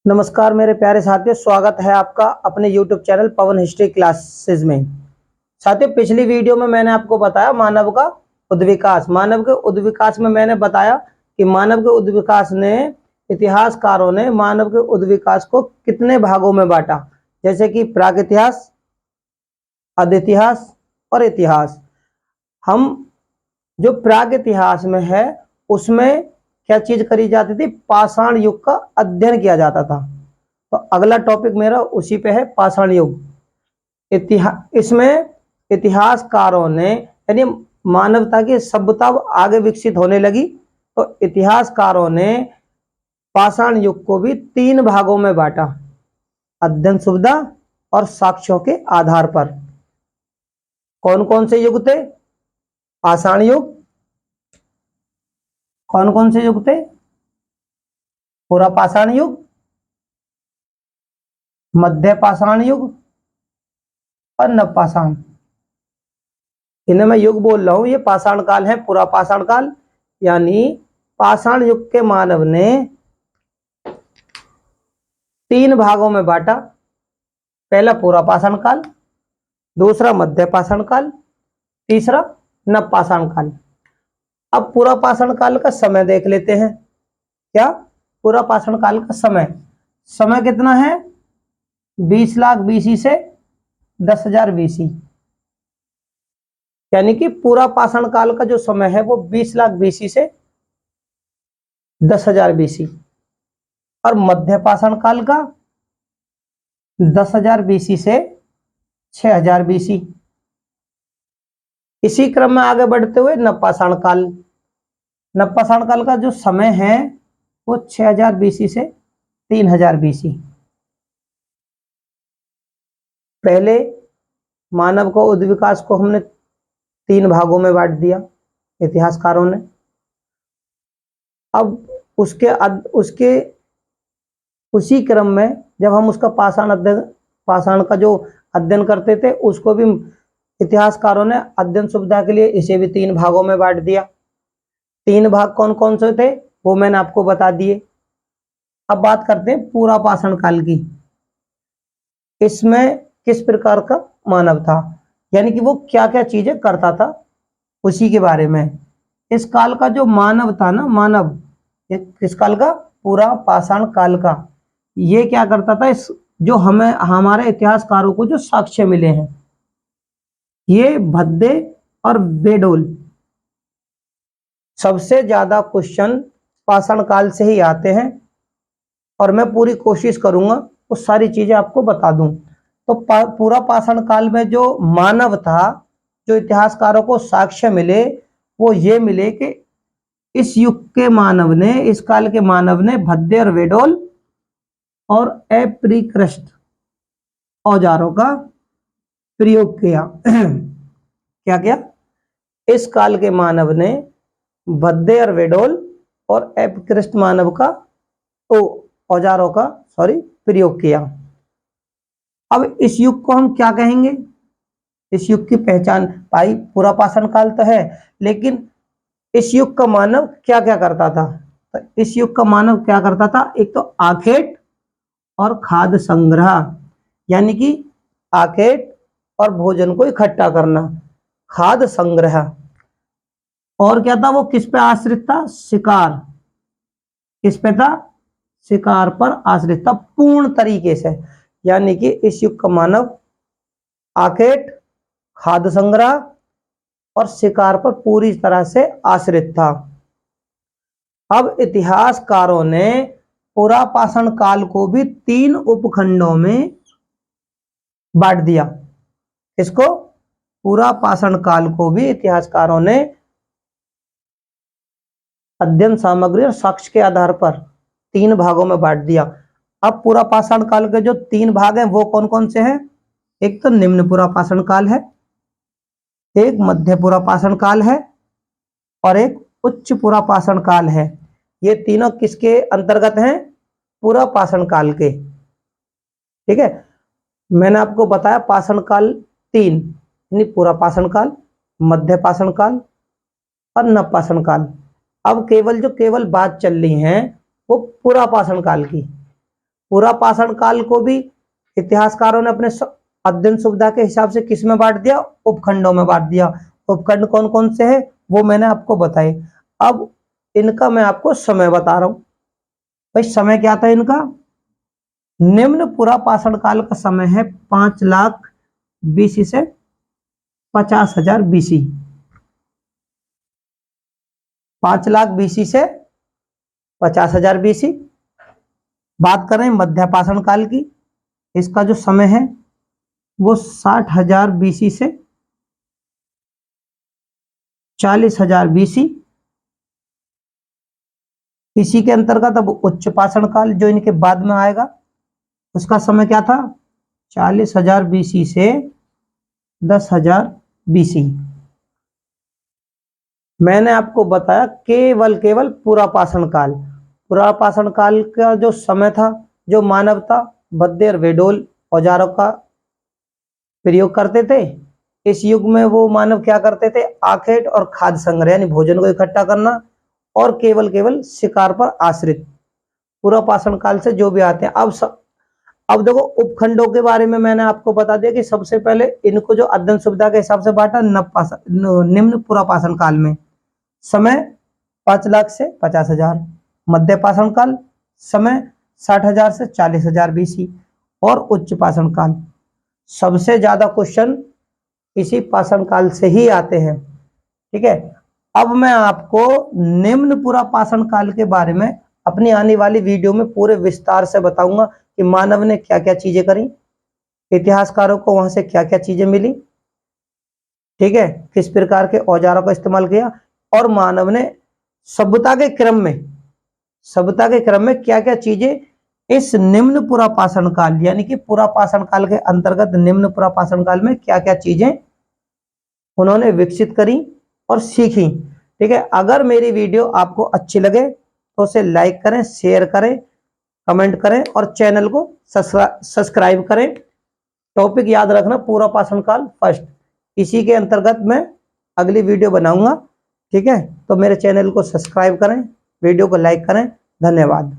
नमस्कार मेरे प्यारे साथियों, स्वागत है आपका अपने YouTube चैनल पवन हिस्ट्री क्लासेस में। साथियों, पिछली वीडियो में मैंने आपको बताया मानव का उद्विकास। मानव के उद्विकास में मैंने बताया कि मानव के उद्विकास ने, इतिहासकारों ने मानव के उद्विकास को कितने भागों में बांटा, जैसे कि प्राग इतिहास, आदि इतिहास और इतिहास। हम जो प्राग इतिहास में है उसमें क्या चीज करी जाती थी? पाषाण युग का अध्ययन किया जाता था। तो अगला टॉपिक मेरा उसी पे है, पाषाण युग। इसमें इतिहासकारों ने, यानी मानवता की सभ्यता आगे विकसित होने लगी, तो इतिहासकारों ने पाषाण युग को भी 3 भागों में बांटा, अध्ययन सुविधा और साक्ष्यों के आधार पर। कौन कौन से युग थे? पाषाण युग। कौन कौन से युग थे? पूरा पाषाण युग, मध्य पाषाण युग और नव पाषाण। इन्हें मैं युग बोल रहा हूं, ये पाषाण काल है, पूरा पाषाण काल। यानी पाषाण युग के मानव ने 3 भागों में बांटा। पहला पूरा पाषाण काल, दूसरा मध्य पाषाण काल, तीसरा नव पाषाण काल। अब पूरा पाषाण काल का समय देख लेते हैं। क्या? पूरा पाषाण काल का समय कितना है? 20 लाख BC से 10,000 BC। यानी कि पूरा पाषाण काल का जो समय है वो 20 लाख BC से 10,000 BC। और मध्य पाषाण काल का 10,000 BC से 6,000 BC। इसी क्रम में आगे बढ़ते हुए नवपाषाण काल। नवपाषाण काल का जो समय है वो 6,000 BC से 3,000 BC। पहले मानव को उद्विकास को हमने 3 भागों में बांट दिया इतिहासकारों ने। अब उसके उसी क्रम में जब हम उसका पाषाण का जो अध्ययन करते थे, उसको भी इतिहासकारों ने अध्ययन सुविधा के लिए इसे भी 3 भागों में बांट दिया। 3 भाग कौन कौन से थे वो मैंने आपको बता दिए। अब बात करते हैं पूरा पाषाण काल की। इसमें किस प्रकार का मानव था, यानी कि वो क्या क्या चीजें करता था, उसी के बारे में। इस काल का जो मानव था ना, मानव किस काल का? पूरा पाषाण काल का। ये क्या करता था? इस जो हमें हमारे इतिहासकारों को जो साक्ष्य मिले हैं, ये भद्दे और बेडोल, सबसे ज्यादा क्वेश्चन पाषाण काल से ही आते हैं। और मैं पूरी कोशिश करूंगा वो सारी चीजें आपको बता दूं। तो पूरा पाषाण काल में जो मानव था, जो इतिहासकारों को साक्ष्य मिले, वो ये मिले कि इस युग के मानव ने, इस काल के मानव ने भद्दे और वेडोल और अपरिष्कृत औजारों का प्रयोग किया। क्या किया? इस काल के मानव ने भद्दे और वेडोल और अपरिष्कृत मानव का औजारों का प्रयोग किया। अब इस युग को हम क्या कहेंगे? इस युग की पहचान भाई पूरा पाषाण काल तो है, लेकिन इस युग का मानव क्या क्या करता था? तो इस युग का मानव क्या करता था? एक तो आखेट और खाद्य संग्रह, यानी कि आखेट और भोजन को इकट्ठा करना, खाद्य संग्रह। और क्या था? वो किस पे आश्रित था? शिकार। किस पे था? शिकार पर आश्रित था पूर्ण तरीके से। यानी कि इस युग का मानव आखेट, खाद्य संग्रह और शिकार पर पूरी तरह से आश्रित था। अब इतिहासकारों ने पूरा पाषाण काल को भी 3 उपखंडों में बांट दिया। इसको पूरा पाषाण काल को भी इतिहासकारों ने अध्ययन सामग्री और साक्ष्य के आधार पर 3 भागों में बांट दिया। अब पूरा पाषाण काल के जो 3 भाग हैं वो कौन कौन से हैं? एक तो निम्न पूरा पाषाण काल है, एक मध्य पूरा पाषाण काल है और एक उच्च पूरा पाषाण काल है। ये तीनों किसके अंतर्गत हैं? पूरा पाषाण काल के। ठीक है, मैंने आपको बताया पाषाण काल 3, यानी पूरा पाषाण काल, मध्य पाषाण काल और नव पाषाण काल। अब केवल बात चल रही है वो पूरा पाषाण काल की। पूरा पाषाण काल को भी इतिहासकारों ने अपने अध्ययन सुविधा के हिसाब से किस में बांट दिया, उपखंडों में बांट दिया। उपखंड कौन कौन से हैं वो मैंने आपको बताए। अब इनका मैं आपको समय बता रहा हूं। भाई समय क्या था इनका, निम्न पूरा पाषाण काल का समय है 5 लाख BC से 50,000 BC। 5 लाख BC से 50,000 BC। बात करें मध्य पाषाण काल की, इसका जो समय है वो 60,000 BC से 40,000 BC। इसी के अंतर्गत अब उच्च पाषाण काल जो इनके बाद में आएगा, उसका समय क्या था, 40,000 BC से 10,000 BC। मैंने आपको बताया केवल पूरा पाषाण काल। पूरा पाषाण काल का जो समय था, जो मानव था बद्दे और वेडोल औजारों का प्रयोग करते थे। इस युग में वो मानव क्या करते थे, आखेट और खाद्य संग्रह यानी भोजन को इकट्ठा करना और केवल शिकार पर आश्रित। पूरा पाषाण काल से जो भी आते हैं। अब देखो उपखंडों के बारे में मैंने आपको बता दिया कि सबसे पहले इनको जो अध्ययन सुविधा के हिसाब से बांटा निम्न पूरा पाषाण काल में। समय 5 लाख से 50,000। मध्य पाषाण काल समय 60,000 से 40,000 BC। और उच्च पाषाण काल, सबसे ज्यादा क्वेश्चन इसी पाषाण काल से ही आते हैं। ठीक है, अब मैं आपको निम्न पूरा पाषाण काल के बारे में अपनी आने वाली वीडियो में पूरे विस्तार से बताऊंगा कि मानव ने क्या क्या चीजें करी, इतिहासकारों को वहां से क्या क्या चीजें मिली, ठीक है, किस प्रकार के औजारों का इस्तेमाल किया, और मानव ने सभ्यता के क्रम में क्या क्या चीजें इस निम्न पुरा पाषाण काल यानी कि पुरा पाषाण काल के अंतर्गत निम्न पुरा पाषाण काल में क्या क्या चीजें उन्होंने विकसित करी और सीखी। ठीक है, अगर मेरी वीडियो आपको अच्छी लगे तो उसे लाइक करें, शेयर करें, कमेंट करें और चैनल को सब्सक्राइब करें। टॉपिक याद रखना, पूरा पाषाण काल फर्स्ट। इसी के अंतर्गत मैं अगली वीडियो बनाऊंगा। ठीक है, तो मेरे चैनल को सब्सक्राइब करें, वीडियो को लाइक करें। धन्यवाद।